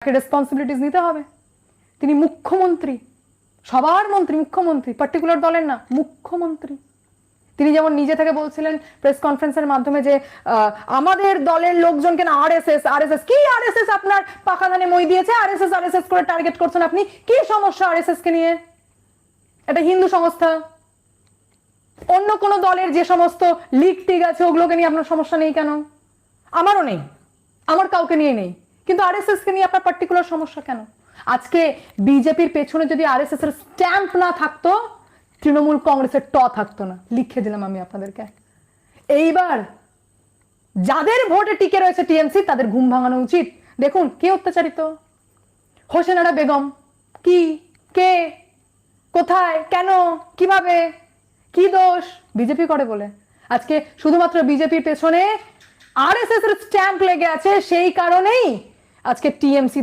তাকে রেসপন্সিবিলিটিস নিতে হবে। তিনি মুখ্যমন্ত্রী, সবার মন্ত্রী, মুখ্যমন্ত্রী, পার্টিকুলার দলের না, মুখ্যমন্ত্রী। তিনি যেমন নিজে থেকে বলছিলেন প্রেস কনফারেন্সের মাধ্যমে যে আমাদের দলের লোকজনকে না আরএসএস, আরএসএস কি, আরএসএস আপনার পাকা ধানে মই দিয়েছে, আরএসএস আরএসএস করে টার্গেট করছেন আপনি, কি সমস্যা আরএসএস কে নিয়ে? এটা হিন্দু সংস্থা। অন্য কোন দলের যে সমস্ত লিগ টিগ আছে ওগুলোকে নিয়ে আপনার সমস্যা নেই কেন? আমারও নেই, আমার কাউকে নিয়ে নেই, কিন্তু আরএসএস কে নিয়ে আপনার পার্টিকুলার সমস্যা কেন? আজকে বিজেপির পেছনে যদি আরএসএস এর স্ট্যাম্প না থাকতো, তৃণমূল কংগ্রেসের ট থাকতো না, লিখে দিলাম আমি আপনাদেরকে। এইবার যাদের ভোটে টিকে রয়েছে টিএমসি, তাদের ঘুম ভাঙানো উচিত। দেখুন কে অত্যাচারিত, হোসেনারা বেগম, কি, কে, কোথায়, কেন, কিভাবে, কি দোষ? বিজেপি করে বলে। আজকে শুধুমাত্র বিজেপির পেছনে আরএসএস এর স্ট্যাম্প লেগে আছে, সেই কারণেই আজকে টিএমসি